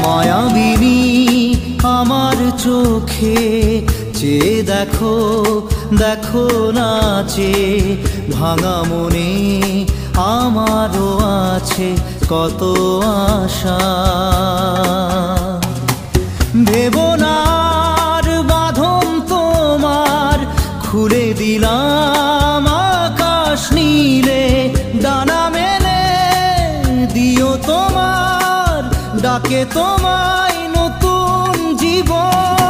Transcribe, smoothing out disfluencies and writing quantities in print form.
মায়াবিনী আমার চোখে চেয়ে দেখো, দেখো নাচে ভাঙা মনে আমারও আছে কত আশা। ভেবনার বাঁধন তোমার খুলে দিলাম আকাশ নীলে, ডানা মেলে দিও তোমার ডাকে তোমায় নতুন জীবন।